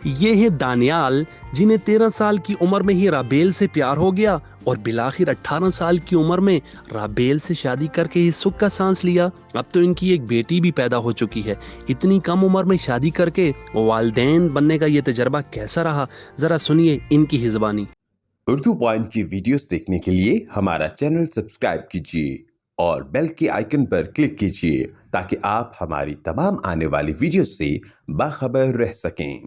یہ ہے دانیال، جنہیں 13 سال کی عمر میں ہی رابیل سے پیار ہو گیا اور بالآخر 18 سال کی عمر میں رابیل سے شادی کر کے ہی سکھ کا سانس لیا۔ اب تو ان کی ایک بیٹی بھی پیدا ہو چکی ہے۔ اتنی کم عمر میں شادی کر کے والدین بننے کا یہ تجربہ کیسا رہا، ذرا سنیے ان کی ہی زبانی۔ اردو پوائنٹ کی ویڈیوز دیکھنے کے لیے ہمارا چینل سبسکرائب کیجیے اور بیل کے آئیکن پر کلک کیجیے تاکہ آپ ہماری تمام آنے والی ویڈیوز سے باخبر رہ سکیں۔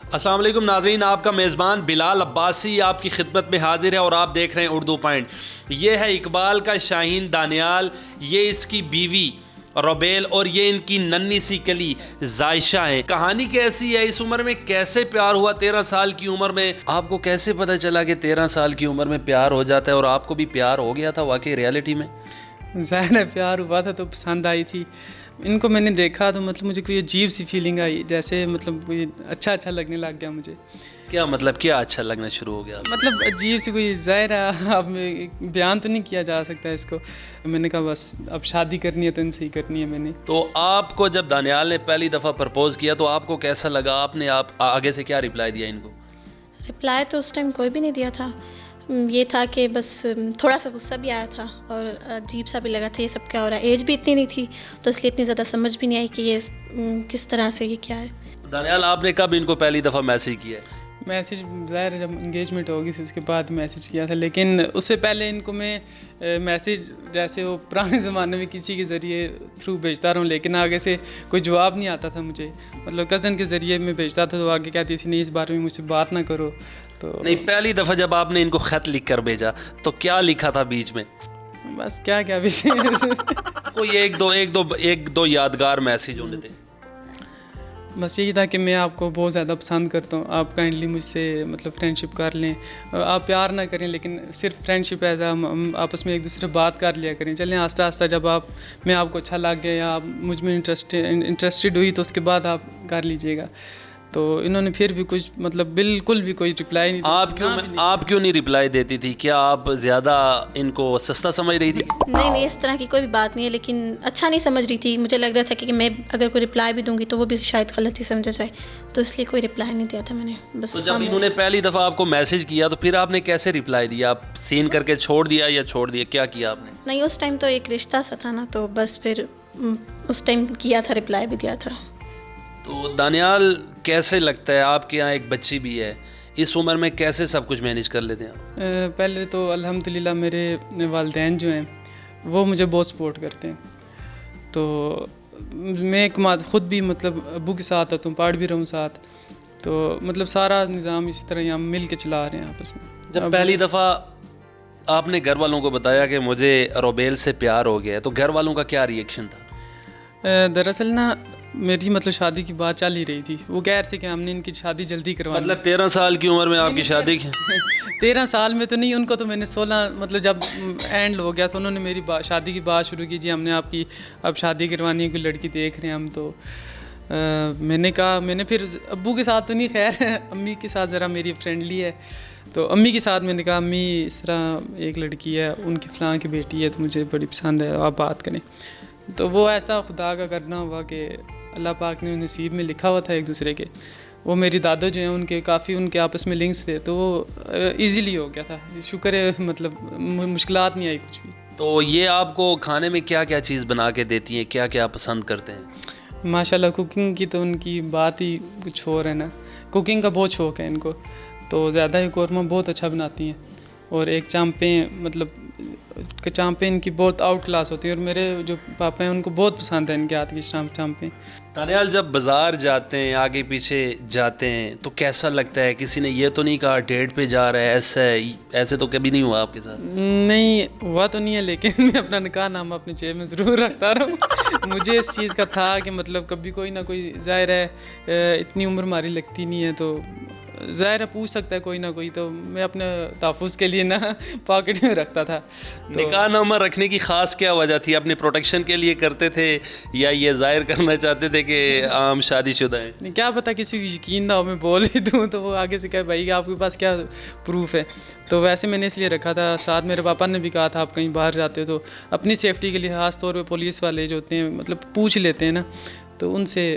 السلام علیکم ناظرین، آپ کا میزبان بلال عباسی آپ کی خدمت میں حاضر ہے اور آپ دیکھ رہے ہیں اردو پوائنٹ۔ یہ ہے اقبال کا شاہین دانیال، یہ اس کی بیوی رابیل اور یہ ان کی ننھی سی کلی زائشہ ہے۔ کہانی کیسی ہے، اس عمر میں کیسے پیار ہوا 13 سال کی عمر میں؟ آپ کو کیسے پتہ چلا کہ 13 سال کی عمر میں پیار ہو جاتا ہے اور آپ کو بھی پیار ہو گیا تھا واقعی ریالٹی میں؟ ظاہر ہے پیار ہوا تھا تو پسند آئی تھی۔ ان کو میں نے دیکھا تو مطلب مجھے کوئی عجیب سی فیلنگ آئی، جیسے مطلب کوئی اچھا لگنے لگ گیا مجھے۔ کیا مطلب، کیا اچھا لگنا شروع ہو گیا؟ مطلب عجیب سی کوئی، ظاہر ہے اب بیان تو نہیں کیا جا سکتا اس کو۔ میں نے کہا بس اب شادی کرنی ہے تو ان سے ہی کرنی ہے میں نے۔ تو آپ کو جب دانیال نے پہلی دفعہ پرپوز کیا تو آپ کو کیسا لگا؟ آپ نے آگے سے کیا رپلائی دیا ان کو؟ رپلائی تو اس ٹائم کوئی بھی نہیں دیا تھا، یہ تھا کہ بس تھوڑا سا غصہ بھی آیا تھا اور عجیب سا بھی لگا تھا یہ سب کیا ہو رہا ہے۔ ایج بھی اتنی نہیں تھی تو اس لیے اتنی زیادہ سمجھ بھی نہیں آئی کہ یہ کس طرح سے یہ کیا ہے۔ دانیال، آپ نے کب ان کو پہلی دفعہ میسج کیا ہے؟ میسیج ظاہر ہے جب انگیجمنٹ ہوگی تھی اس کے بعد میسیج کیا تھا، لیکن اس سے پہلے ان کو میں میسیج جیسے وہ پرانے زمانے میں کسی کے ذریعے تھرو بھیجتا رہا ہوں، لیکن آگے سے کوئی جواب نہیں آتا تھا مجھے۔ مطلب کزن کے ذریعے میں بھیجتا تھا تو آگے کہتی تھی نہیں اس بارے میں مجھ سے بات نہ کرو۔ تو نہیں، پہلی دفعہ جب آپ نے ان کو خط لکھ کر بھیجا تو کیا لکھا تھا بیچ میں؟ بس کیا بھی کوئی ایک دو یادگار میسیج ہونے تھے؟ بس یہی تھا کہ میں آپ کو بہت زیادہ پسند کرتا ہوں، آپ کائنڈلی مجھ سے مطلب فرینڈ شپ کر لیں، آپ پیار نہ کریں لیکن صرف فرینڈ شپ ایز ہم آپس میں ایک دوسرے بات کر لیا کریں۔ چلیں آہستہ آہستہ جب میں آپ کو اچھا لگ گیا یا آپ مجھ میں انٹرسٹڈ ہوئی تو اس کے بعد آپ کر لیجیے گا۔ تو انہوں نے پھر بھی کچھ مطلب بالکل بھی کوئی رپلائی نہیں دی۔ آپ کیوں نہیں رپلائی دیتی تھی؟ کیا آپ زیادہ ان کو سستا سمجھ رہی تھی؟ نہیں، اس طرح کی کوئی بھی بات نہیں ہے، لیکن اچھا نہیں سمجھ رہی تھی۔ مجھے لگ رہا تھا کہ میں اگر کوئی رپلائی بھی دوں گی تو وہ بھی شاید غلط ہی سمجھا جائے، تو اس لیے کوئی رپلائی نہیں دیا تھا میں نے بس۔ تو جب انہوں نے پہلی دفعہ آپ کو میسج کیا تو پھر آپ نے کیسے رپلائی دیا؟ آپ سین کر کے چھوڑ دیا یا کیا کیا آپ نے؟ نہیں، اس ٹائم تو ایک رشتہ سا تھا نا، تو بس پھر اس ٹائم کیا تھا، رپلائی بھی دیا تھا۔ تو دانیال، کیسے لگتا ہے آپ کے یہاں ایک بچی بھی ہے، اس عمر میں کیسے سب کچھ مینیج کر لیتے ہیں؟ پہلے تو الحمدللہ میرے والدین جو ہیں وہ مجھے بہت سپورٹ کرتے ہیں، تو میں خود بھی مطلب ابو کے ساتھ آتا ہوں، پڑھ بھی رہا ہوں ساتھ، تو مطلب سارا نظام اسی طرح ہم مل کے چلا رہے ہیں آپس میں۔ جب پہلی دفعہ آپ نے گھر والوں کو بتایا کہ مجھے رابیل سے پیار ہو گیا ہے تو گھر والوں کا کیا ری ایکشن تھا؟ دراصل نا میری مطلب شادی کی بات چل ہی رہی تھی، وہ کہہ رہے تھے کہ ہم نے ان کی شادی جلدی کروانی۔ مطلب 13 سال کی عمر میں آپ کی شادی کی؟ 13 سال میں تو نہیں، ان کو تو میں نے 16 مطلب جب اینڈ ہو گیا تو انہوں نے میری شادی کی بات شروع کی، جی ہم نے آپ کی اب شادی کروانی ہے، کوئی لڑکی دیکھ رہے ہیں ہم۔ تو میں نے کہا، میں نے پھر ابو کے ساتھ تو نہیں، خیر امی کے ساتھ ذرا میری فرینڈلی ہے، تو امی کے ساتھ میں نے کہا امی اس طرح ایک لڑکی ہے، ان کی فلاں کی بیٹی ہے تو مجھے بڑی پسند ہے، آپ بات کریں۔ تو وہ ایسا خدا کا کرنا ہوا کہ اللہ پاک نے نصیب میں لکھا ہوا تھا ایک دوسرے کے۔ وہ میری دادا جو ہیں ان کے کافی ان کے آپس میں لنکس تھے، تو وہ ایزیلی ہو گیا تھا، شکر ہے، مطلب مشکلات نہیں آئی کچھ بھی۔ تو یہ آپ کو کھانے میں کیا کیا چیز بنا کے دیتی ہیں، کیا کیا پسند کرتے ہیں؟ ماشاءاللہ کوکنگ کی تو ان کی بات ہی کچھ اور ہے نا، کوکنگ کا بہت شوق ہے ان کو، تو زیادہ ہی قورمہ بہت اچھا بناتی ہیں، اور ایک چامپیں، مطلب چامپیں ان کی بہت آؤٹ کلاس ہوتی ہیں، اور میرے جو پاپا ہیں ان کو بہت پسند ہے ان کے ہاتھ کی چامپیں۔ دانیال، جب بازار جاتے ہیں، آگے پیچھے جاتے ہیں تو کیسا لگتا ہے؟ کسی نے یہ تو نہیں کہا ڈیٹ پہ جا رہا ہے، ایسے تو کبھی نہیں ہوا آپ کے ساتھ؟ نہیں ہوا تو نہیں ہے، لیکن میں اپنا نکاح نامہ اپنی جیب میں ضرور رکھتا رہا ہوں۔ مجھے اس چیز کا تھا کہ مطلب کبھی کوئی نہ کوئی، ظاہر ہے اتنی عمر ہماری لگتی نہیں ہے، تو ظاہر ہے پوچھ سکتا ہے کوئی نہ کوئی، تو میں اپنے تحفظ کے لیے نا پاکٹ میں رکھتا تھا۔ نکاح نامہ رکھنے کی خاص کیا وجہ تھی؟ اپنے پروٹیکشن کے لیے کرتے تھے یا یہ ظاہر کرنا چاہتے تھے کہ عام شادی شدہ ہیں؟ نہیں، کیا پتہ کسی کو یقین نہ ہو میں بول ہی دوں تو وہ آگے سے کہے بھائی آپ کے پاس کیا پروف ہے، تو ویسے میں نے اس لیے رکھا تھا۔ ساتھ میرے پاپا نے بھی کہا تھا آپ کہیں باہر جاتے ہو تو اپنی سیفٹی کے لیے، خاص طور پہ پولیس والے جو ہوتے ہیں مطلب پوچھ لیتے ہیں نا، تو ان سے